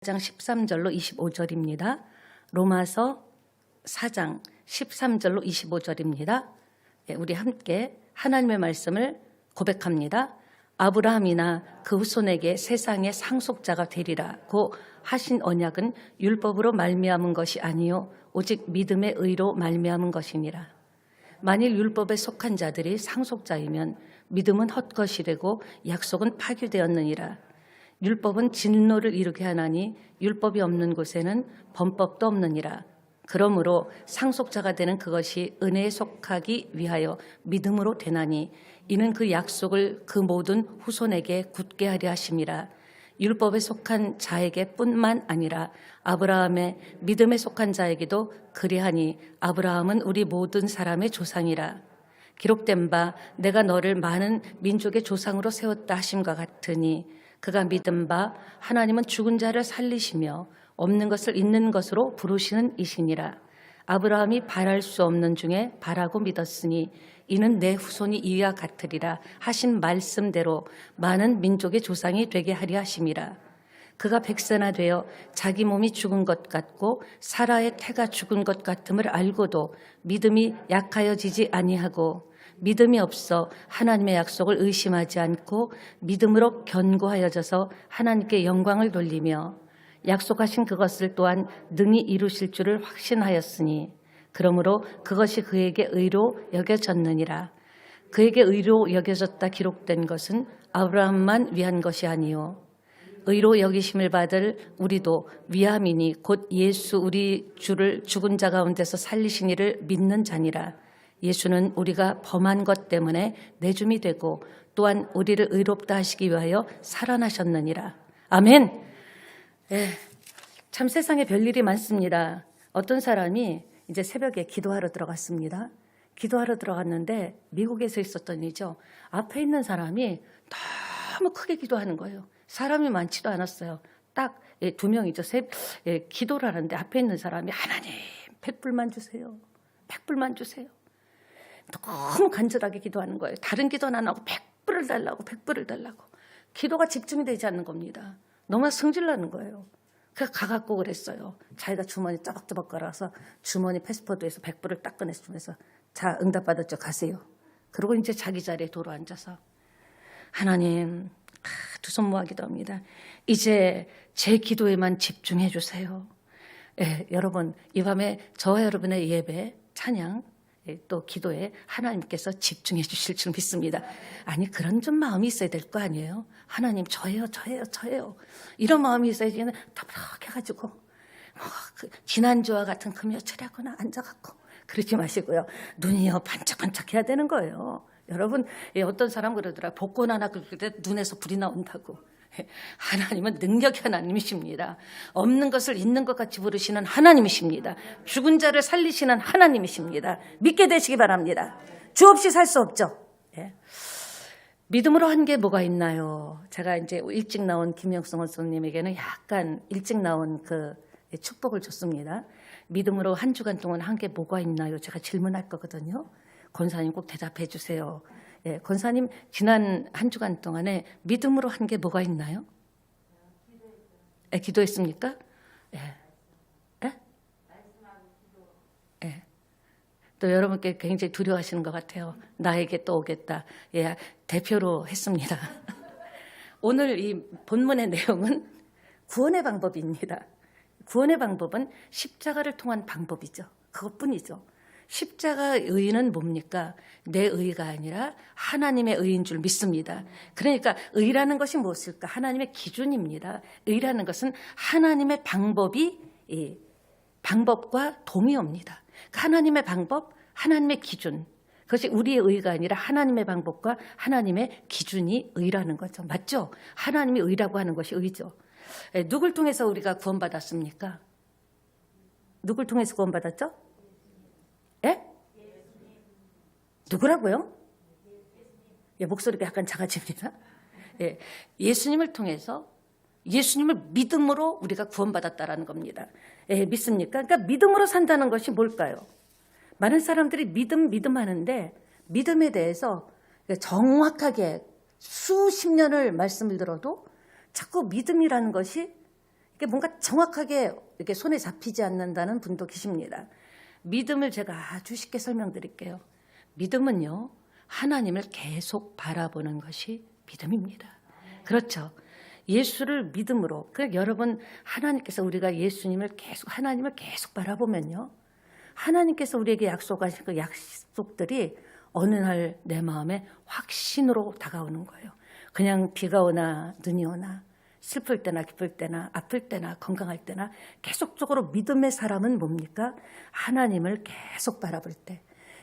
4장 13절로 25절입니다. 로마서 4장 13절로 25절입니다. 우리 함께 하나님의 말씀을 고백합니다. 아브라함이나 그 후손에게 세상의 상속자가 되리라고 하신 언약은 율법으로 말미암은 것이 아니요 오직 믿음의 의로 말미암은 것이니라. 만일 율법에 속한 자들이 상속자이면 믿음은 헛것이 되고 약속은 파기되었느니라. 율법은 진노를 이루게 하나니 율법이 없는 곳에는 범법도 없느니라. 그러므로 상속자가 되는 그것이 은혜에 속하기 위하여 믿음으로 되나니 이는 그 약속을 그 모든 후손에게 굳게 하려 하심이라. 율법에 속한 자에게 뿐만 아니라 아브라함의 믿음에 속한 자에게도 그리하니 아브라함은 우리 모든 사람의 조상이라. 기록된 바 내가 너를 많은 민족의 조상으로 세웠다 하심과 같으니 그가 믿은 바 하나님은 죽은 자를 살리시며 없는 것을 있는 것으로 부르시는 이시니라. 아브라함이 바랄 수 없는 중에 바라고 믿었으니 이는 내 후손이 이와 같으리라 하신 말씀대로 많은 민족의 조상이 되게 하려 하심이라. 그가 백세나 자기 몸이 죽은 것 같고 사라의 태가 죽은 것 같음을 알고도 믿음이 약하여지지 아니하고 믿음이 없어 하나님의 약속을 의심하지 않고 믿음으로 견고하여져서 하나님께 영광을 돌리며 약속하신 그것을 또한 능히 이루실 줄을 확신하였으니 그러므로 그것이 그에게 의로 여겨졌느니라. 그에게 의로 여겨졌다 기록된 것은 아브라함만 위한 것이 아니요 의로 여기심을 받을 우리도 위함이니 곧 예수 우리 주를 죽은 자 가운데서 살리신 이를 믿는 자니라. 예수는 우리가 범한 것 때문에 내줌이 되고 또한 우리를 의롭다 하시기 위하여 살아나셨느니라. 아멘. 참 세상에 별일이 많습니다. 어떤 사람이 이제 새벽에 기도하러 들어갔습니다. 기도하러 들어갔는데 미국에서 있었던 일이죠. 앞에 있는 사람이 너무 크게 기도하는 거예요. 사람이 많지도 않았어요. 딱 2명이죠. 기도를 하는데 앞에 있는 사람이 하나님 100불만 주세요. 100불만 주세요. 너무 간절하게 기도하는 거예요. 다른 기도는 안 하고 100불을 달라고 100불을 달라고. 기도가 집중이 되지 않는 겁니다. 너무 승질나는 거예요. 그래서 가갖고 그랬어요. 자기가 주머니 따박따박 걸어서 주머니 패스포드에서 100불을 딱 꺼내주면서 자 응답받았죠. 가세요. 그리고 이제 자기 자리에 도로 앉아서 하나님 두 손 모아 기도합니다. 이제 제 기도에만 집중해 주세요. 여러분 이 밤에 저와 여러분의 예배 찬양 또 기도에 하나님께서 집중해 주실 줄 믿습니다. 아니 그런 좀 마음이 있어야 될 거 아니에요. 하나님 저예요. 이런 마음이 있어야지 터벅 해가지고 지난주와 같은 금요철이하거나 앉아갖고 그러지 마시고요. 눈이요 반짝반짝 해야 되는 거예요. 여러분 어떤 사람 그러더라. 복권 하나 긁을 때 눈에서 불이 나온다고. 하나님은 능력의 하나님이십니다. 없는 것을 있는 것 같이 부르시는 하나님이십니다. 죽은 자를 살리시는 하나님이십니다. 믿게 되시기 바랍니다. 주 없이 살 수 없죠. 믿음으로 한 게 뭐가 있나요? 제가 이제 일찍 나온 김영성 원수님에게는 약간 일찍 나온 그 축복을 줬습니다. 믿음으로 한 주간 동안 한 게 뭐가 있나요? 제가 질문할 거거든요. 권사님 꼭 대답해 주세요. 권사님 지난 한 주간 동안에 믿음으로 한 게 뭐가 있나요? 기도했습니까? 또 여러분께 굉장히 두려워하시는 것 같아요. 나에게 또 오겠다. 대표로 했습니다. 오늘 이 본문의 내용은 구원의 방법입니다. 구원의 방법은 십자가를 통한 방법이죠. 그것뿐이죠. 십자가의 의는 뭡니까? 내 의가 아니라 하나님의 의인 줄 믿습니다. 그러니까 의라는 것이 무엇일까? 하나님의 기준입니다. 의라는 것은 하나님의 방법과 동의어입니다. 하나님의 방법, 하나님의 기준. 그것이 우리의 의가 아니라 하나님의 방법과 하나님의 기준이 의라는 거죠. 맞죠? 하나님이 의라고 하는 것이 의죠. 누굴 통해서 우리가 구원받았습니까? 누굴 통해서 구원받았죠? 누구라고요? 목소리가 약간 작아집니다. 예수님을 통해서 예수님을 믿음으로 우리가 구원받았다라는 겁니다. 믿습니까? 그러니까 믿음으로 산다는 것이 뭘까요? 많은 사람들이 믿음 하는데 믿음에 대해서 정확하게 수십 년을 말씀을 들어도 자꾸 믿음이라는 것이 뭔가 정확하게 이렇게 손에 잡히지 않는다는 분도 계십니다. 믿음을 제가 아주 쉽게 설명드릴게요. 믿음은요, 하나님을 계속 바라보는 것이 믿음입니다. 그렇죠. 예수를 믿음으로, 여러분, 하나님께서 우리가 예수님을 계속, 하나님을 계속 바라보면요, 하나님께서 우리에게 약속하신 그 약속들이 어느 날 내 마음에 확신으로 다가오는 거예요. 그냥 비가 오나 눈이 오나 슬플 때나 기쁠 때나 아플 때나 건강할 때나 계속적으로 믿음의 사람은 뭡니까? 하나님을 계속 바라볼 때,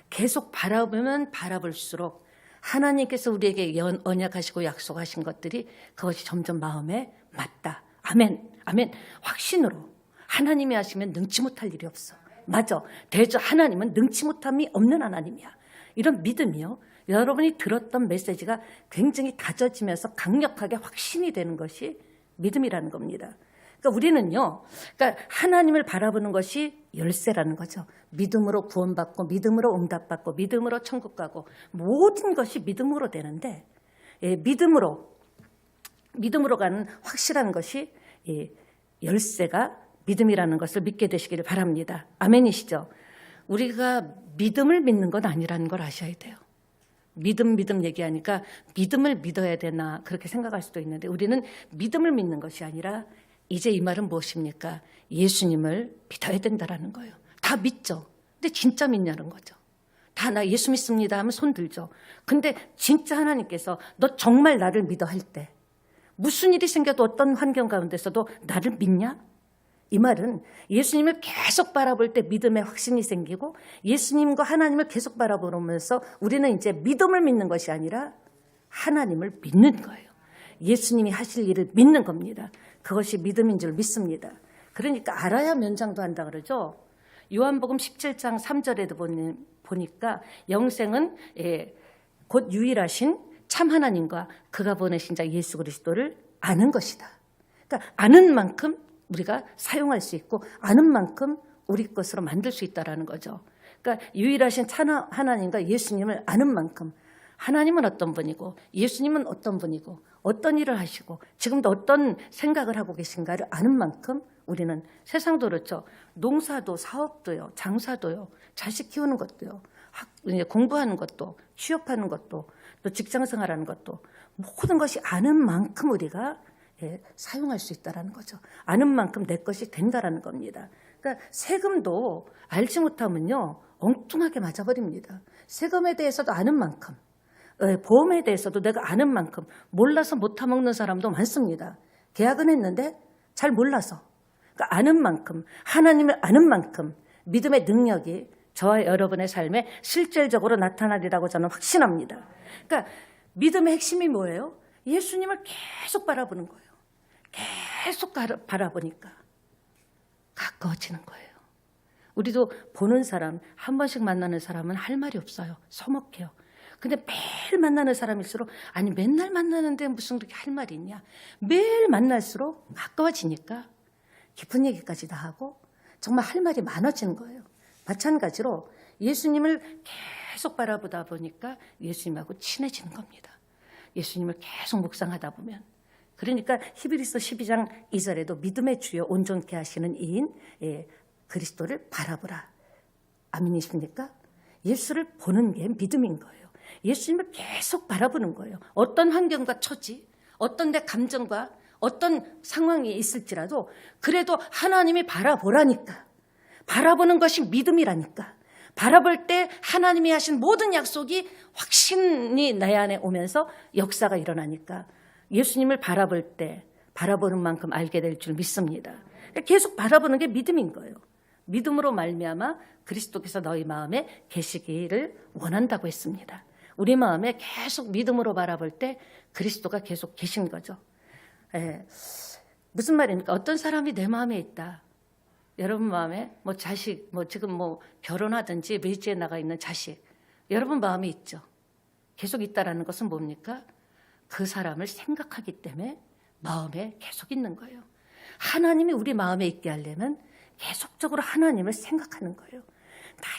계속 바라보면 바라볼수록 하나님께서 우리에게 언약하시고 약속하신 것들이 그것이 점점 마음에 맞다. 아멘, 아멘. 확신으로 하나님이 하시면 능치 못할 일이 없어. 맞아. 대저 하나님은 능치 못함이 없는 하나님이야. 이런 믿음이요, 여러분이 들었던 메시지가 굉장히 다져지면서 강력하게 확신이 되는 것이 믿음이라는 겁니다. 그러니까 우리는요, 그러니까 하나님을 바라보는 것이 열쇠라는 거죠. 믿음으로 구원받고, 믿음으로 응답받고, 믿음으로 천국 가고, 모든 것이 믿음으로 되는데, 믿음으로 가는 확실한 것이 열쇠가 믿음이라는 것을 믿게 되시기를 바랍니다. 아멘이시죠? 우리가 믿음을 믿는 건 아니라는 걸 아셔야 돼요. 믿음 얘기하니까 믿음을 믿어야 되나 그렇게 생각할 수도 있는데, 우리는 믿음을 믿는 것이 아니라 이제 이 말은 무엇입니까? 예수님을 믿어야 된다라는 거예요. 다 믿죠. 근데 진짜 믿냐는 거죠. 다 나 예수 믿습니다 하면 손 들죠. 근데 진짜 하나님께서 너 정말 나를 믿어 할 때, 무슨 일이 생겨도 어떤 환경 가운데서도 나를 믿냐? 이 말은 예수님을 계속 바라볼 때 믿음의 확신이 생기고, 예수님과 하나님을 계속 바라보면서 우리는 이제 믿음을 믿는 것이 아니라 하나님을 믿는 거예요. 예수님이 하실 일을 믿는 겁니다. 그것이 믿음인 줄 믿습니다. 그러니까 알아야 면장도 한다 그러죠. 요한복음 17장 3절에도 보니까 영생은 곧 유일하신 참 하나님과 그가 보내신 자 예수 그리스도를 아는 것이다. 그러니까 아는 만큼 우리가 사용할 수 있고, 아는 만큼 우리 것으로 만들 수 있다는 거죠. 그러니까 유일하신 참 하나님과 예수님을 아는 만큼, 하나님은 어떤 분이고 예수님은 어떤 분이고 어떤 일을 하시고 지금도 어떤 생각을 하고 계신가를 아는 만큼 우리는, 세상도 그렇죠. 농사도 사업도요, 장사도요, 자식 키우는 것도요, 공부하는 것도, 취업하는 것도, 또 직장생활하는 것도, 모든 것이 아는 만큼 우리가 사용할 수 있다는 거죠. 아는 만큼 내 것이 된다는 겁니다. 그러니까 세금도 알지 못하면요, 엉뚱하게 맞아버립니다. 세금에 대해서도 아는 만큼, 보험에 대해서도 내가 아는 만큼 몰라서 못 타먹는 사람도 많습니다. 계약은 했는데 잘 몰라서. 그러니까 아는 만큼, 하나님을 아는 만큼 믿음의 능력이 저와 여러분의 삶에 실질적으로 나타나리라고 저는 확신합니다. 그러니까 믿음의 핵심이 뭐예요? 예수님을 계속 바라보는 거예요. 계속 바라보니까 가까워지는 거예요. 우리도 보는 사람, 한 번씩 만나는 사람은 할 말이 없어요. 서먹해요. 근데 매일 만나는 사람일수록, 아니 맨날 만나는데 무슨 그렇게 할 말이 있냐. 매일 만날수록 가까워지니까 깊은 얘기까지 다 하고 정말 할 말이 많아지는 거예요. 마찬가지로 예수님을 계속 바라보다 보니까 예수님하고 친해지는 겁니다. 예수님을 계속 묵상하다 보면. 그러니까 히브리서 12장 2절에도 믿음의 주요 온전케 하시는 이인 그리스도를 바라보라. 아멘이십니까? 예수를 보는 게 믿음인 거예요. 예수님을 계속 바라보는 거예요. 어떤 환경과 처지, 어떤 내 감정과 어떤 상황이 있을지라도 그래도 하나님이 바라보라니까. 바라보는 것이 믿음이라니까. 바라볼 때 하나님이 하신 모든 약속이 확신이 내 안에 오면서 역사가 일어나니까 예수님을 바라볼 때 바라보는 만큼 알게 될 줄 믿습니다. 계속 바라보는 게 믿음인 거예요. 믿음으로 말미암아 그리스도께서 너희 마음에 계시기를 원한다고 했습니다. 우리 마음에 계속 믿음으로 바라볼 때 그리스도가 계속 계신 거죠. 무슨 말입니까? 어떤 사람이 내 마음에 있다. 여러분 마음에 자식, 지금 결혼하든지 외지에 나가 있는 자식, 여러분 마음에 있죠. 계속 있다라는 것은 뭡니까? 그 사람을 생각하기 때문에 마음에 계속 있는 거예요. 하나님이 우리 마음에 있게 하려면 계속적으로 하나님을 생각하는 거예요.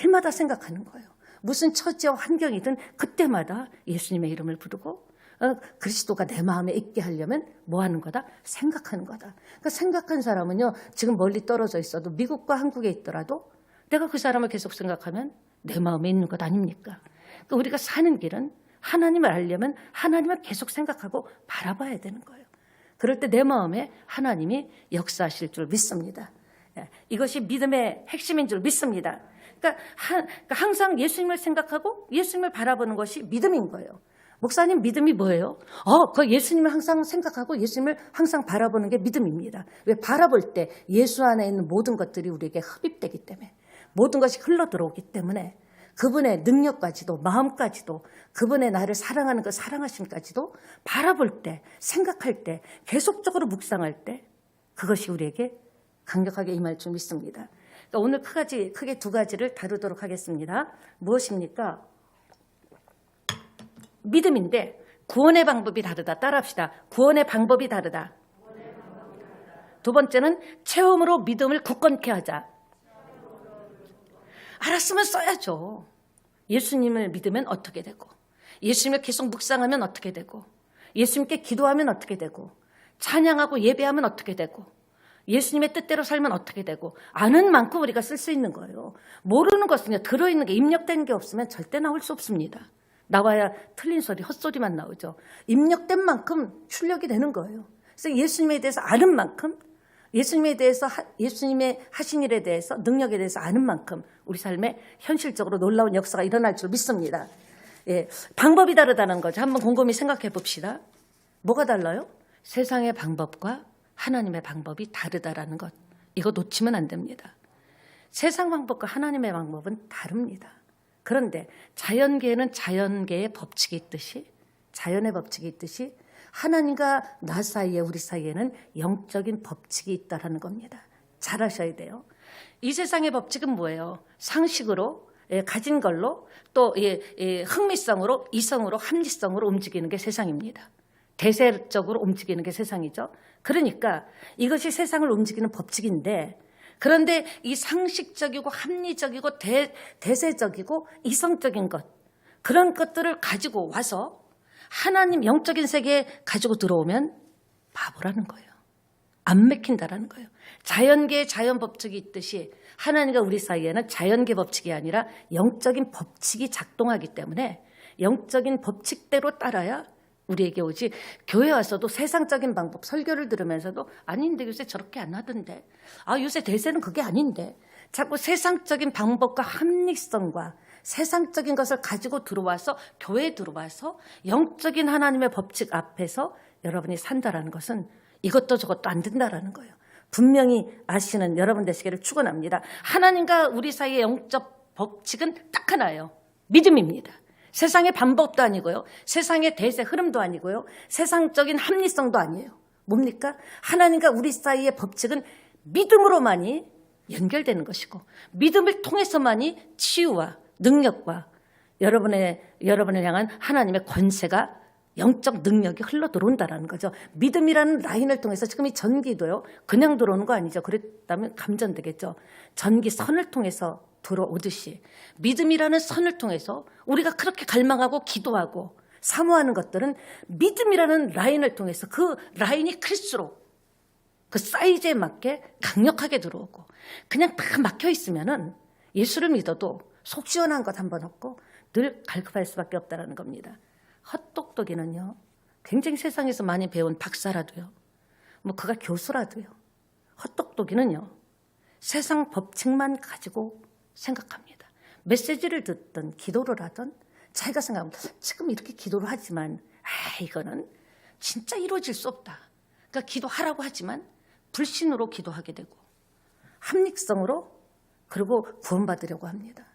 날마다 생각하는 거예요. 무슨 처지와 환경이든 그때마다 예수님의 이름을 부르고 그리스도가 내 마음에 있게 하려면 뭐 하는 거다? 생각하는 거다. 그러니까 생각한 사람은요, 지금 멀리 떨어져 있어도 미국과 한국에 있더라도 내가 그 사람을 계속 생각하면 내 마음에 있는 것 아닙니까? 그러니까 우리가 사는 길은 하나님을 알려면 하나님을 계속 생각하고 바라봐야 되는 거예요. 그럴 때 내 마음에 하나님이 역사하실 줄 믿습니다. 이것이 믿음의 핵심인 줄 믿습니다. 그러니까 항상 예수님을 생각하고 예수님을 바라보는 것이 믿음인 거예요. 목사님, 믿음이 뭐예요? 그 예수님을 항상 생각하고 예수님을 항상 바라보는 게 믿음입니다. 왜? 바라볼 때 예수 안에 있는 모든 것들이 우리에게 흡입되기 때문에, 모든 것이 흘러들어오기 때문에 그분의 능력까지도, 마음까지도, 그분의 나를 사랑하는 그 사랑하심까지도 바라볼 때, 생각할 때, 계속적으로 묵상할 때 그것이 우리에게 강력하게 임할 줄 믿습니다. 그러니까 오늘 크게 두 가지를 다루도록 하겠습니다. 무엇입니까? 믿음인데 구원의 방법이 다르다. 따라합시다. 구원의 방법이 다르다. 두 번째는 체험으로 믿음을 굳건케 하자. 알았으면 써야죠. 예수님을 믿으면 어떻게 되고, 예수님을 계속 묵상하면 어떻게 되고, 예수님께 기도하면 어떻게 되고, 찬양하고 예배하면 어떻게 되고, 예수님의 뜻대로 살면 어떻게 되고, 아는 만큼 우리가 쓸 수 있는 거예요. 모르는 것은 들어있는 게, 입력된 게 없으면 절대 나올 수 없습니다. 나와야 틀린 소리, 헛소리만 나오죠. 입력된 만큼 출력이 되는 거예요. 그래서 예수님에 대해서 아는 만큼, 예수님에 대해서, 예수님의 하신 일에 대해서, 능력에 대해서 아는 만큼 우리 삶에 현실적으로 놀라운 역사가 일어날 줄 믿습니다. 예, 방법이 다르다는 거죠. 한번 곰곰이 생각해 봅시다. 뭐가 달라요? 세상의 방법과 하나님의 방법이 다르다라는 것. 이거 놓치면 안 됩니다. 세상 방법과 하나님의 방법은 다릅니다. 그런데 자연계에는 자연계의 법칙이 있듯이, 자연의 법칙이 있듯이 하나님과 나 사이에, 우리 사이에는 영적인 법칙이 있다라는 겁니다. 잘 아셔야 돼요. 이 세상의 법칙은 뭐예요? 상식으로 가진 걸로, 또 흥미성으로, 이성으로, 합리성으로 움직이는 게 세상입니다. 대세적으로 움직이는 게 세상이죠. 그러니까 이것이 세상을 움직이는 법칙인데, 그런데 이 상식적이고 합리적이고 대세적이고 이성적인 것, 그런 것들을 가지고 와서 하나님 영적인 세계에 가지고 들어오면 바보라는 거예요. 안 맥힌다라는 거예요. 자연계의 자연 법칙이 있듯이 하나님과 우리 사이에는 자연계 법칙이 아니라 영적인 법칙이 작동하기 때문에 영적인 법칙대로 따라야 우리에게 오지. 교회 와서도 세상적인 방법, 설교를 들으면서도 아닌데 요새 저렇게 안 하던데, 요새 대세는 그게 아닌데, 자꾸 세상적인 방법과 합리성과 세상적인 것을 가지고 들어와서, 교회에 들어와서 영적인 하나님의 법칙 앞에서 여러분이 산다라는 것은 이것도 저것도 안 된다라는 거예요. 분명히 아시는 여러분 되시기를 축원합니다. 하나님과 우리 사이의 영적 법칙은 딱 하나예요. 믿음입니다. 세상의 방법도 아니고요. 세상의 대세 흐름도 아니고요. 세상적인 합리성도 아니에요. 뭡니까? 하나님과 우리 사이의 법칙은 믿음으로만이 연결되는 것이고, 믿음을 통해서만이 치유와 능력과 여러분을 향한 하나님의 권세가, 영적 능력이 흘러 들어온다는 거죠. 믿음이라는 라인을 통해서, 지금 이 전기도요, 그냥 들어오는 거 아니죠. 그랬다면 감전되겠죠. 전기선을 통해서 들어오듯이 믿음이라는 선을 통해서 우리가 그렇게 갈망하고 기도하고 사모하는 것들은 믿음이라는 라인을 통해서, 그 라인이 클수록 그 사이즈에 맞게 강력하게 들어오고, 그냥 다 막혀 있으면은 예수를 믿어도 속 시원한 것 한 번 없고 늘 갈급할 수밖에 없다는 겁니다. 헛똑똑이는요, 굉장히 세상에서 많이 배운 박사라도요, 그가 교수라도요, 헛똑똑이는요 세상 법칙만 가지고 생각합니다. 메시지를 듣든 기도를 하든 자기가 생각합니다. 지금 이렇게 기도를 하지만 이거는 진짜 이루어질 수 없다. 그러니까 기도하라고 하지만 불신으로 기도하게 되고, 합리성으로, 그리고 구원받으려고 합니다.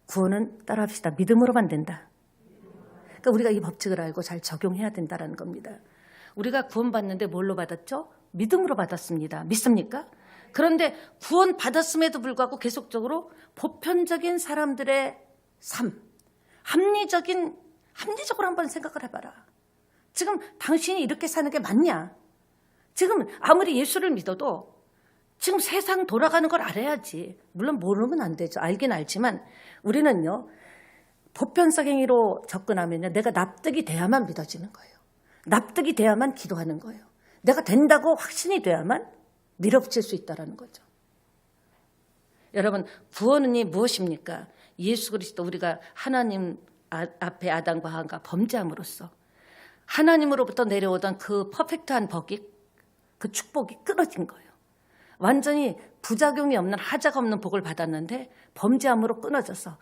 구원은 따라합시다. 믿음으로만 된다. 그러니까 우리가 이 법칙을 알고 잘 적용해야 된다는 겁니다. 우리가 구원받는데 뭘로 받았죠? 믿음으로 받았습니다. 믿습니까? 그런데 구원 받았음에도 불구하고 계속적으로 보편적인 사람들의 삶, 합리적으로 한번 생각을 해봐라. 지금 당신이 이렇게 사는 게 맞냐? 지금 아무리 예수를 믿어도 지금 세상 돌아가는 걸 알아야지. 물론 모르면 안 되죠. 알긴 알지만 우리는요, 보편적 행위로 접근하면요, 내가 납득이 돼야만 믿어지는 거예요. 납득이 돼야만 기도하는 거예요. 내가 된다고 확신이 돼야만 밀어붙일 수 있다는 거죠. 여러분, 구원이 무엇입니까? 예수 그리스도, 우리가 하나님 앞에 아담과 하와가 범죄함으로써 하나님으로부터 내려오던 그 퍼펙트한 복이, 그 축복이 끊어진 거예요. 완전히 부작용이 없는, 하자가 없는 복을 받았는데 범죄함으로 끊어져서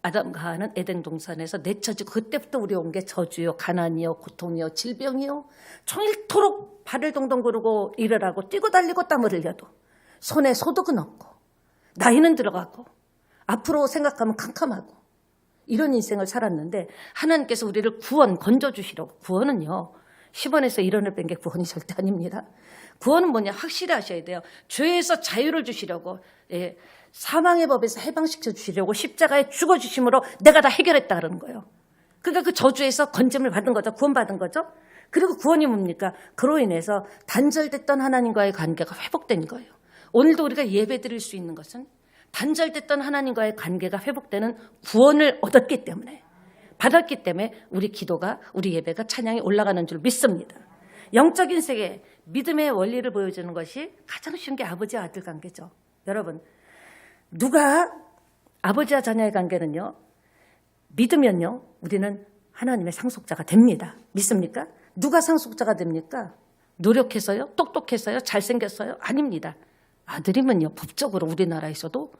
아담과 하와는 에덴 동산에서 내쳐지고, 그때부터 우리 온 게 저주요, 가난이요, 고통이요, 질병이요, 종일토록 발을 동동 구르고 일을 하고 뛰고 달리고 땀을 흘려도 손에 소득은 없고 나이는 들어가고 앞으로 생각하면 캄캄하고 이런 인생을 살았는데, 하나님께서 우리를 건져주시려고, 구원은요 10원에서 1원을 뺀 게 구원이 절대 아닙니다. 구원은 뭐냐, 확실히 하셔야 돼요. 죄에서 자유를 주시려고, 사망의 법에서 해방시켜 주시려고 십자가에 죽어주심으로 내가 다 해결했다 그러는 거예요. 그러니까 그 저주에서 건짐을 받은 거죠. 구원받은 거죠. 그리고 구원이 뭡니까? 그로 인해서 단절됐던 하나님과의 관계가 회복된 거예요. 오늘도 우리가 예배 드릴 수 있는 것은 단절됐던 하나님과의 관계가 회복되는 구원을 얻었기 때문에, 받았기 때문에 우리 기도가, 우리 예배가, 찬양이 올라가는 줄 믿습니다. 영적인 세계, 믿음의 원리를 보여주는 것이 가장 쉬운 게 아버지와 아들 관계죠. 여러분, 누가 아버지와 자녀의 관계는요, 믿으면요 우리는 하나님의 상속자가 됩니다. 믿습니까? 누가 상속자가 됩니까? 노력해서요? 똑똑해서요? 잘생겼어요? 아닙니다. 아들이면요 법적으로 우리나라에서도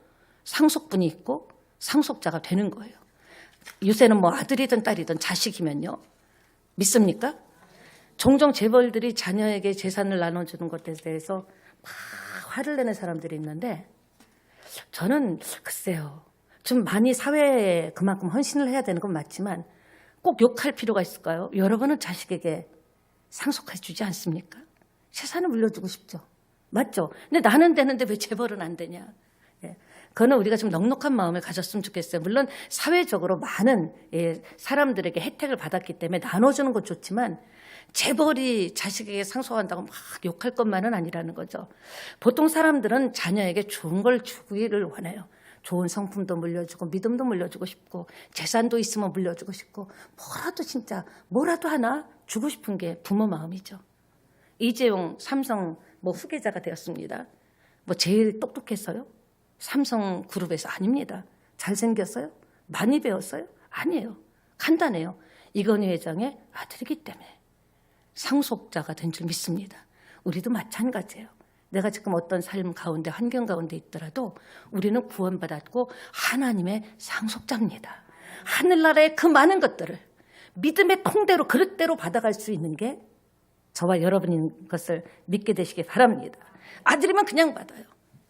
상속분이 있고 상속자가 되는 거예요. 요새는 뭐 아들이든 딸이든 자식이면요, 믿습니까? 종종 재벌들이 자녀에게 재산을 나눠주는 것에 대해서 막 화를 내는 사람들이 있는데, 저는 글쎄요, 좀 많이 사회에 그만큼 헌신을 해야 되는 건 맞지만 꼭 욕할 필요가 있을까요? 여러분은 자식에게 상속해 주지 않습니까? 재산을 물려주고 싶죠. 맞죠? 근데 나는 되는데 왜 재벌은 안 되냐? 그거는 우리가 좀 넉넉한 마음을 가졌으면 좋겠어요. 물론 사회적으로 많은 사람들에게 혜택을 받았기 때문에 나눠주는 건 좋지만, 재벌이 자식에게 상속한다고 막 욕할 것만은 아니라는 거죠. 보통 사람들은 자녀에게 좋은 걸 주기를 원해요. 좋은 성품도 물려주고 믿음도 물려주고 싶고 재산도 있으면 물려주고 싶고, 뭐라도 진짜 뭐라도 하나 주고 싶은 게 부모 마음이죠. 이재용 삼성 후계자가 되었습니다. 제일 똑똑했어요? 삼성그룹에서 아닙니다. 잘생겼어요? 많이 배웠어요? 아니에요. 간단해요. 이건희 회장의 아들이기 때문에 상속자가 된 줄 믿습니다. 우리도 마찬가지예요. 내가 지금 어떤 삶 가운데, 환경 가운데 있더라도 우리는 구원받았고 하나님의 상속자입니다. 하늘나라의 그 많은 것들을 믿음의 통대로, 그릇대로 받아갈 수 있는 게 저와 여러분인 것을 믿게 되시기 바랍니다. 아들이면 그냥 받아요.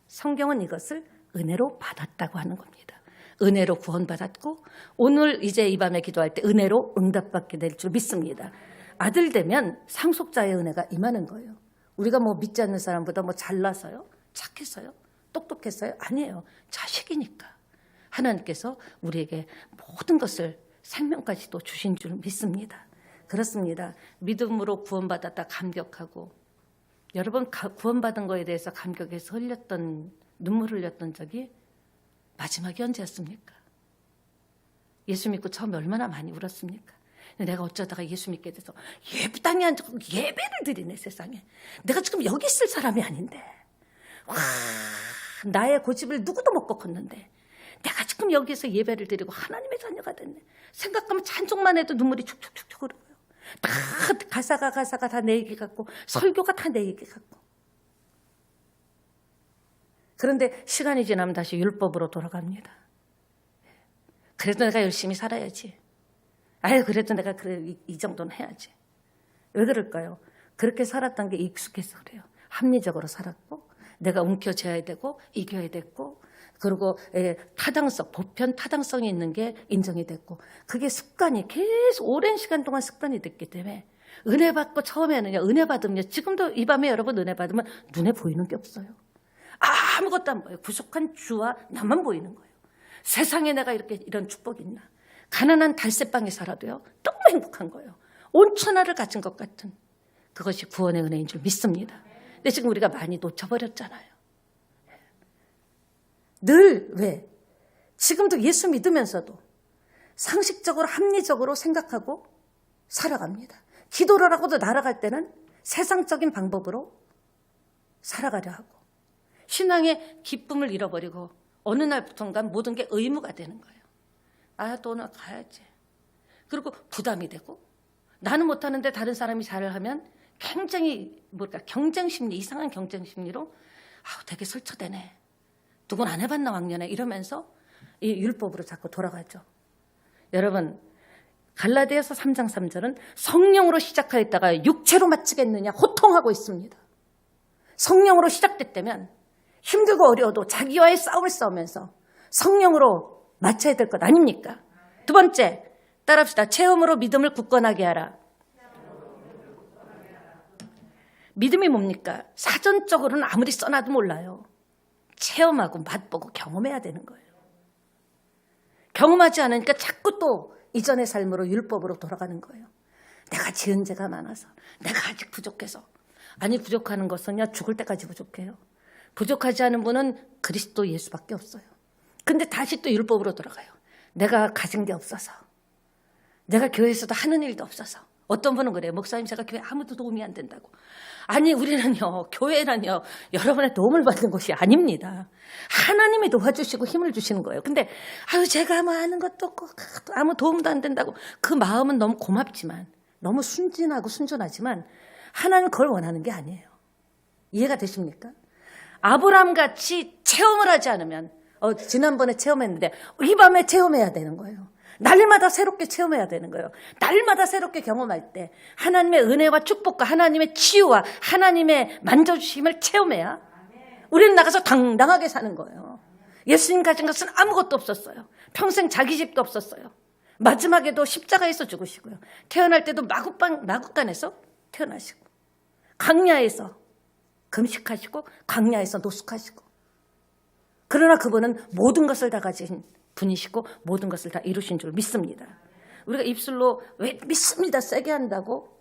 성경은 이것을 은혜로 받았다고 하는 겁니다. 은혜로 구원받았고, 오늘 이제 이 밤에 기도할 때 은혜로 응답받게 될 줄 믿습니다. 아들 되면 상속자의 은혜가 임하는 거예요. 우리가 믿지 않는 사람보다 잘나서요? 착해서요? 똑똑했어요? 아니에요. 자식이니까. 하나님께서 우리에게 모든 것을, 생명까지도 주신 줄 믿습니다. 그렇습니다. 믿음으로 구원받았다 감격하고, 여러분 구원받은 거에 대해서 감격해서 눈물을 흘렸던 적이 마지막이 언제였습니까? 예수 믿고 처음에 얼마나 많이 울었습니까? 내가 어쩌다가 예수 믿게 돼서 예배당에 앉고 예배를 드리네, 세상에. 내가 지금 여기 있을 사람이 아닌데, 나의 고집을 누구도 못 꺾었는데 내가 지금 여기서 예배를 드리고 하나님의 자녀가 됐네. 생각하면 찬송만 해도 눈물이 축축축축 흐르고요. 다 가사가 다 내 얘기 같고, 설교가 다 내 얘기 같고. 그런데 시간이 지나면 다시 율법으로 돌아갑니다. 그래도 내가 열심히 살아야지. 그래도 내가 이 정도는 해야지. 왜 그럴까요? 그렇게 살았던 게 익숙해서 그래요. 합리적으로 살았고, 내가 움켜쥐어야 되고 이겨야 됐고, 그리고 보편 타당성이 있는 게 인정이 됐고, 그게 습관이 계속 오랜 시간 동안 습관이 됐기 때문에, 은혜 받고 처음에는요, 은혜 받으면, 지금도 이 밤에 여러분 은혜 받으면 눈에 보이는 게 없어요. 아무것도 안 보여요. 부족한 주와 나만 보이는 거예요. 세상에 내가 이런 축복이 있나. 가난한 달새방에 살아도요, 너무 행복한 거예요. 온 천하를 가진 것 같은, 그것이 구원의 은혜인 줄 믿습니다. 근데 지금 우리가 많이 놓쳐버렸잖아요. 늘 왜? 지금도 예수 믿으면서도 상식적으로 합리적으로 생각하고 살아갑니다. 기도를 하고도 날아갈 때는 세상적인 방법으로 살아가려 하고 신앙의 기쁨을 잃어버리고 어느 날부터인가 모든 게 의무가 되는 거예요. 아, 또 오늘 가야지. 그리고 부담이 되고 나는 못하는데 다른 사람이 잘을 하면 굉장히 경쟁심리, 이상한 경쟁심리로 되게 설쳐대네. 누군 안 해봤나 왕년에 이러면서 이 율법으로 자꾸 돌아가죠. 여러분, 갈라디아서 3장 3절은 성령으로 시작하였다가 육체로 마치겠느냐 호통하고 있습니다. 성령으로 시작됐다면 힘들고 어려워도 자기와의 싸움을 싸우면서 성령으로 마쳐야 될 것 아닙니까? 두 번째, 따라합시다. 체험으로 믿음을 굳건하게 하라. 믿음이 뭡니까? 사전적으로는 아무리 써놔도 몰라요. 체험하고 맛보고 경험해야 되는 거예요. 경험하지 않으니까 자꾸 또 이전의 삶으로 율법으로 돌아가는 거예요. 내가 지은 죄가 많아서, 내가 아직 부족해서. 아니, 부족하는 것은요, 죽을 때까지 부족해요. 부족하지 않은 분은 그리스도 예수밖에 없어요. 근데 다시 또 율법으로 돌아가요. 내가 가진 게 없어서, 내가 교회에서도 하는 일도 없어서. 어떤 분은 그래요. 목사님, 제가 교회 아무도 도움이 안 된다고. 아니, 우리는요, 교회는요, 여러분의 도움을 받는 곳이 아닙니다. 하나님이 도와주시고 힘을 주시는 거예요. 근데 제가 뭐 아는 것도 없고 아무 도움도 안 된다고. 그 마음은 너무 고맙지만, 너무 순진하고 순전하지만 하나님은 그걸 원하는 게 아니에요. 이해가 되십니까? 아브라함같이 체험을 하지 않으면, 지난번에 체험했는데 이 밤에 체험해야 되는 거예요. 날마다 새롭게 체험해야 되는 거예요. 날마다 새롭게 경험할 때 하나님의 은혜와 축복과 하나님의 치유와 하나님의 만져주심을 체험해야 우리는 나가서 당당하게 사는 거예요. 예수님 가진 것은 아무것도 없었어요. 평생 자기 집도 없었어요. 마지막에도 십자가에서 죽으시고요. 태어날 때도 마구간에서 태어나시고 광야에서 금식하시고 광야에서 노숙하시고 그러나 그분은 모든 것을 다 가진 분이시고 모든 것을 다 이루신 줄 믿습니다. 우리가 입술로 왜 믿습니다 세게 한다고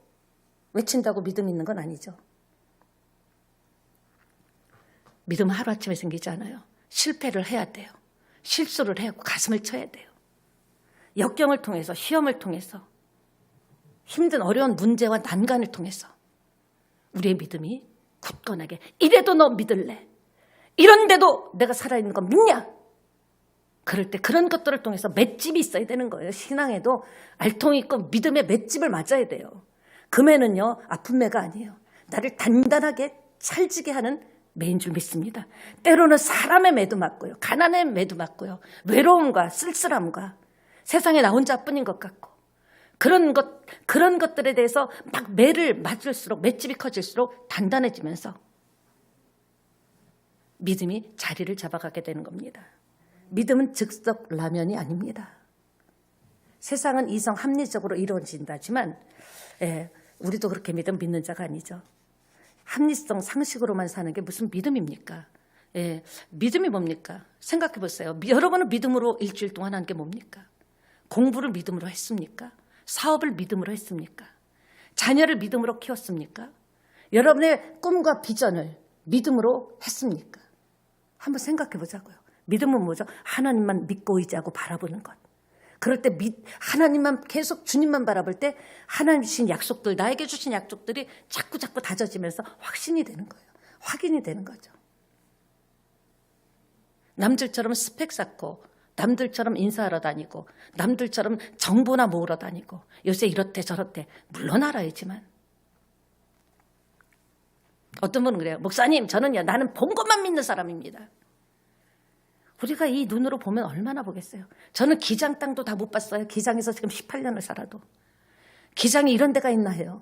외친다고 믿음 있는 건 아니죠. 믿음은 하루아침에 생기지 않아요. 실패를 해야 돼요. 실수를 해야 하고 가슴을 쳐야 돼요. 역경을 통해서 시험을 통해서 힘든 어려운 문제와 난간을 통해서 우리의 믿음이 굳건하게 이래도 너 믿을래? 이런데도 내가 살아있는 건 믿냐? 그럴 때 그런 것들을 통해서 맷집이 있어야 되는 거예요. 신앙에도 알통이 있고 믿음의 맷집을 맞아야 돼요. 그 매는요, 아픈 매가 아니에요. 나를 단단하게 찰지게 하는 매인 줄 믿습니다. 때로는 사람의 매도 맞고요. 가난의 매도 맞고요. 외로움과 쓸쓸함과 세상에 나 혼자뿐인 것 같고 그런 것들에 대해서 막 매를 맞을수록 맷집이 커질수록 단단해지면서 믿음이 자리를 잡아가게 되는 겁니다. 믿음은 즉석 라면이 아닙니다. 세상은 이성 합리적으로 이루어진다지만 우리도 그렇게 믿는 자가 아니죠. 합리성 상식으로만 사는 게 무슨 믿음입니까? 믿음이 뭡니까? 생각해 보세요. 여러분은 믿음으로 일주일 동안 한 게 뭡니까? 공부를 믿음으로 했습니까? 사업을 믿음으로 했습니까? 자녀를 믿음으로 키웠습니까? 여러분의 꿈과 비전을 믿음으로 했습니까? 한번 생각해 보자고요. 믿음은 뭐죠? 하나님만 믿고 의지하고 바라보는 것. 그럴 때 하나님만 계속 주님만 바라볼 때 하나님 주신 약속들, 나에게 주신 약속들이 자꾸 다져지면서 확신이 되는 거예요. 확인이 되는 거죠. 남들처럼 스펙 쌓고 남들처럼 인사하러 다니고 남들처럼 정보나 모으러 다니고 요새 이렇대 저렇대 물론 알아야지만 어떤 분은 그래요. 목사님 저는요 나는 본 것만 믿는 사람입니다. 우리가 이 눈으로 보면 얼마나 보겠어요. 저는 기장 땅도 다 못 봤어요. 기장에서 지금 18년을 살아도. 기장이 이런 데가 있나 해요.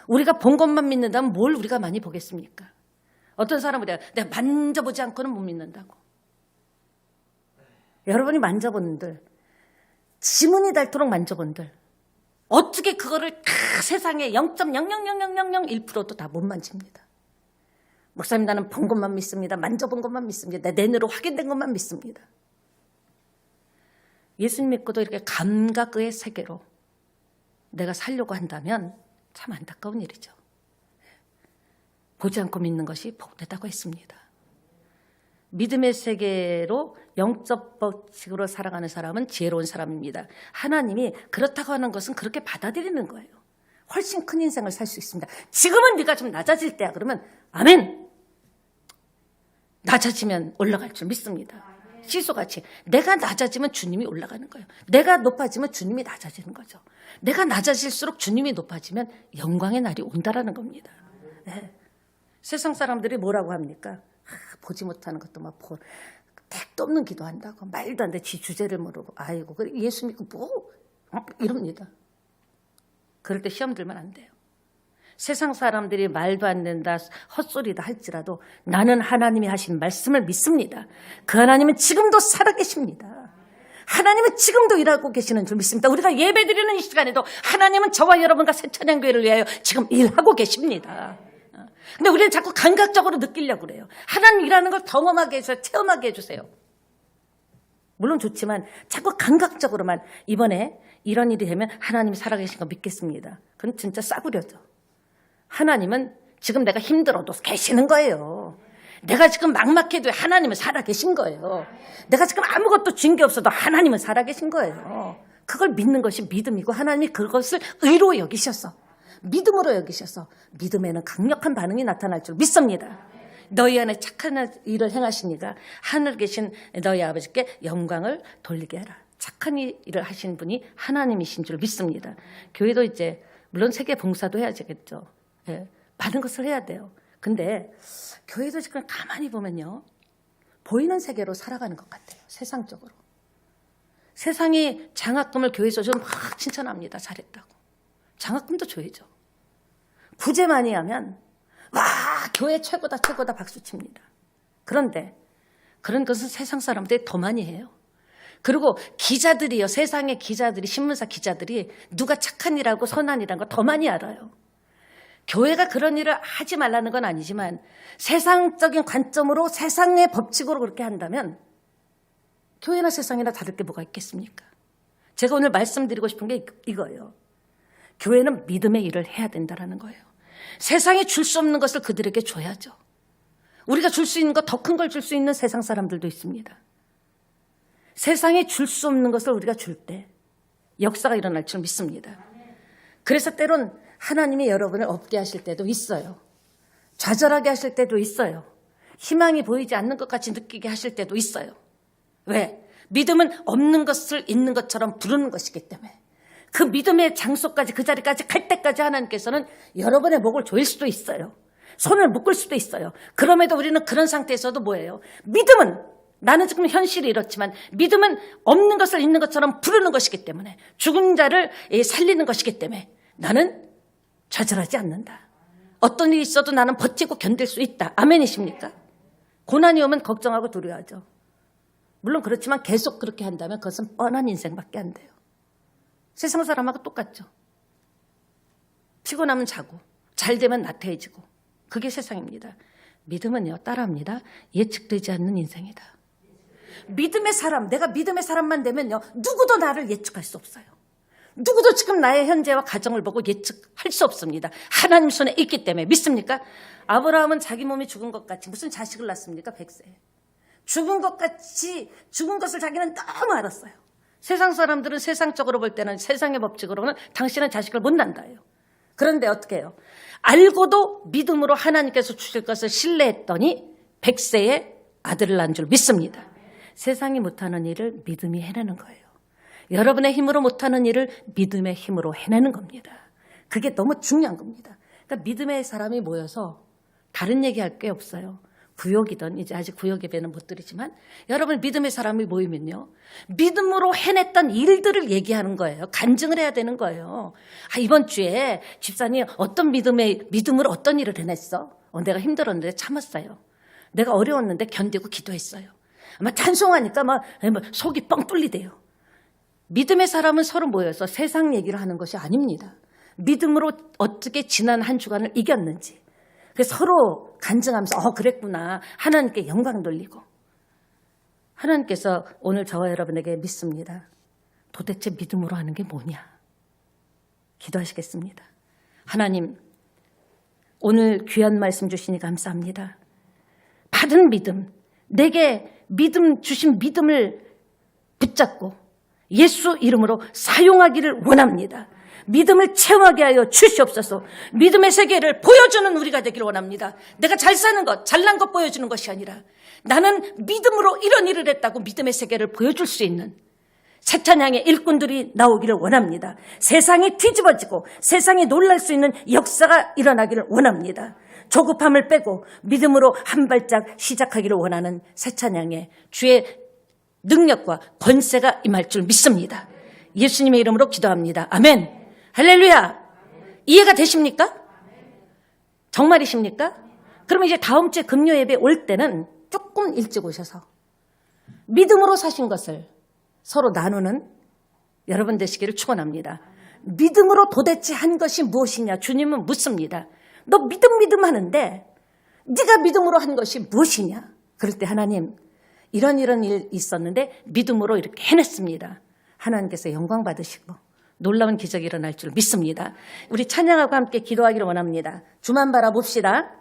우리가 본 것만 믿는다면 뭘 우리가 많이 보겠습니까? 어떤 사람은 내가 만져보지 않고는 못 믿는다고. 여러분이 만져본들, 지문이 닳도록 만져본들 어떻게 그거를 다 세상에 0.0000001%도 다 못 만집니다. 목사님 나는 본 것만 믿습니다. 만져본 것만 믿습니다. 내 눈으로 확인된 것만 믿습니다. 예수님 믿고도 이렇게 감각의 세계로 내가 살려고 한다면 참 안타까운 일이죠. 보지 않고 믿는 것이 복되다고 했습니다. 믿음의 세계로 영적 법칙으로 살아가는 사람은 지혜로운 사람입니다. 하나님이 그렇다고 하는 것은 그렇게 받아들이는 거예요. 훨씬 큰 인생을 살 수 있습니다. 지금은 네가 좀 낮아질 때야. 그러면 아멘. 낮아지면 올라갈 줄 믿습니다. 시소같이 내가 낮아지면 주님이 올라가는 거예요. 내가 높아지면 주님이 낮아지는 거죠. 내가 낮아질수록 주님이 높아지면 영광의 날이 온다라는 겁니다. 네. 세상 사람들이 뭐라고 합니까? 보지 못하는 것도 막 택도 없는 기도한다고 말도 안 돼. 지 주제를 모르고 아이고 그래 예수 믿고 이럽니다. 그럴 때 시험 들면 안 돼요. 세상 사람들이 말도 안 된다 헛소리다 할지라도 나는 하나님이 하신 말씀을 믿습니다. 그 하나님은 지금도 살아계십니다. 하나님은 지금도 일하고 계시는 줄 믿습니다. 우리가 예배드리는 이 시간에도 하나님은 저와 여러분과 새천년교회를 위하여 지금 일하고 계십니다. 근데 우리는 자꾸 감각적으로 느끼려고 그래요. 하나님 일하는 걸 경험하게 해주세요. 체험하게 해주세요. 물론 좋지만 자꾸 감각적으로만 이번에 이런 일이 되면 하나님이 살아계신 거 믿겠습니다. 그건 진짜 싸구려죠. 하나님은 지금 내가 힘들어도 계시는 거예요. 내가 지금 막막해도 하나님은 살아계신 거예요. 내가 지금 아무것도 쥔 게 없어도 하나님은 살아계신 거예요. 그걸 믿는 것이 믿음이고 하나님이 그것을 의로 여기셔서 믿음으로 여기셔서 믿음에는 강력한 반응이 나타날 줄 믿습니다. 너희 안에 착한 일을 행하시니까 하늘 계신 너희 아버지께 영광을 돌리게 하라. 착한 일을 하신 분이 하나님이신 줄 믿습니다. 교회도 이제 물론 세계 봉사도 해야 되겠죠. 예, 많은 것을 해야 돼요. 근데 교회도 지금 가만히 보면요. 보이는 세계로 살아가는 것 같아요. 세상적으로. 세상이 장학금을 교회에서 좀 막 칭찬합니다. 잘했다고. 장학금도 줘야죠. 구제 많이 하면 와 교회 최고다 최고다 박수칩니다. 그런데 그런 것은 세상 사람들이 더 많이 해요. 그리고 기자들이요. 세상의 기자들이 신문사 기자들이 누가 착한 일하고 선한 일한 거 더 많이 알아요. 교회가 그런 일을 하지 말라는 건 아니지만 세상적인 관점으로 세상의 법칙으로 그렇게 한다면 교회나 세상이나 다를 게 뭐가 있겠습니까? 제가 오늘 말씀드리고 싶은 게 이거예요. 교회는 믿음의 일을 해야 된다는 거예요. 세상이 줄 수 없는 것을 그들에게 줘야죠. 우리가 줄 수 있는 것 더 큰 걸 줄 수 있는 세상 사람들도 있습니다. 세상에 줄 수 없는 것을 우리가 줄 때 역사가 일어날 줄 믿습니다. 그래서 때론 하나님이 여러분을 없게 하실 때도 있어요. 좌절하게 하실 때도 있어요. 희망이 보이지 않는 것 같이 느끼게 하실 때도 있어요. 왜? 믿음은 없는 것을 있는 것처럼 부르는 것이기 때문에 그 믿음의 장소까지 그 자리까지 갈 때까지 하나님께서는 여러분의 목을 조일 수도 있어요. 손을 묶을 수도 있어요. 그럼에도 우리는 그런 상태에서도 뭐예요? 믿음은 나는 지금 현실이 이렇지만 믿음은 없는 것을 있는 것처럼 부르는 것이기 때문에 죽은 자를 살리는 것이기 때문에 나는 좌절하지 않는다. 어떤 일이 있어도 나는 버티고 견딜 수 있다. 아멘이십니까? 고난이 오면 걱정하고 두려워하죠. 물론 그렇지만 계속 그렇게 한다면 그것은 뻔한 인생밖에 안 돼요. 세상 사람하고 똑같죠. 피곤하면 자고 잘 되면 나태해지고 그게 세상입니다. 믿음은요 따라합니다. 예측되지 않는 인생이다. 믿음의 사람, 내가 믿음의 사람만 되면요 누구도 나를 예측할 수 없어요. 누구도 지금 나의 현재와 가정을 보고 예측할 수 없습니다. 하나님 손에 있기 때문에 믿습니까? 아브라함은 자기 몸이 죽은 것 같이 무슨 자식을 낳습니까? 100세에. 죽은 것 같이 죽은 것을 자기는 너무 알았어요. 세상 사람들은 세상적으로 볼 때는 세상의 법칙으로는 당신은 자식을 못 낳는다예요. 그런데 어떻게 해요? 알고도 믿음으로 하나님께서 주실 것을 신뢰했더니 100세에 아들을 낳은 줄 믿습니다. 세상이 못하는 일을 믿음이 해내는 거예요. 여러분의 힘으로 못하는 일을 믿음의 힘으로 해내는 겁니다. 그게 너무 중요한 겁니다. 그러니까 믿음의 사람이 모여서 다른 얘기할 게 없어요. 구역이든 이제 아직 구역 예배는 못 드리지만 여러분 믿음의 사람이 모이면요. 믿음으로 해냈던 일들을 얘기하는 거예요. 간증을 해야 되는 거예요. 이번 주에 집사님 어떤 믿음으로 어떤 일을 해냈어? 내가 힘들었는데 참았어요. 내가 어려웠는데 견디고 기도했어요. 아마 찬송하니까 막 속이 뻥 뚫리대요. 믿음의 사람은 서로 모여서 세상 얘기를 하는 것이 아닙니다. 믿음으로 어떻게 지난 한 주간을 이겼는지 그래서 서로 간증하면서 그랬구나. 하나님께 영광 돌리고 하나님께서 오늘 저와 여러분에게 믿습니다. 도대체 믿음으로 하는 게 뭐냐? 기도하시겠습니다. 하나님 오늘 귀한 말씀 주시니 감사합니다. 받은 믿음 내게 믿음 주신 믿음을 붙잡고 예수 이름으로 사용하기를 원합니다. 믿음을 체험하게 하여 주시옵소서. 믿음의 세계를 보여주는 우리가 되기를 원합니다. 내가 잘 사는 것, 잘난 것 보여주는 것이 아니라 나는 믿음으로 이런 일을 했다고 믿음의 세계를 보여줄 수 있는 새 찬양의 일꾼들이 나오기를 원합니다. 세상이 뒤집어지고 세상이 놀랄 수 있는 역사가 일어나기를 원합니다. 조급함을 빼고 믿음으로 한 발짝 시작하기를 원하는 새 찬양의 주의 능력과 권세가 임할 줄 믿습니다. 예수님의 이름으로 기도합니다. 아멘. 할렐루야. 이해가 되십니까? 정말이십니까? 그러면 이제 다음 주에 금요 예배 올 때는 조금 일찍 오셔서 믿음으로 사신 것을 서로 나누는 여러분 되시기를 축원합니다. 믿음으로 도대체 한 것이 무엇이냐 주님은 묻습니다. 너 믿음 하는데 네가 믿음으로 한 것이 무엇이냐? 그럴 때 하나님 이런 일 있었는데 믿음으로 이렇게 해냈습니다. 하나님께서 영광 받으시고 놀라운 기적이 일어날 줄 믿습니다. 우리 찬양하고 함께 기도하기를 원합니다. 주만 바라봅시다.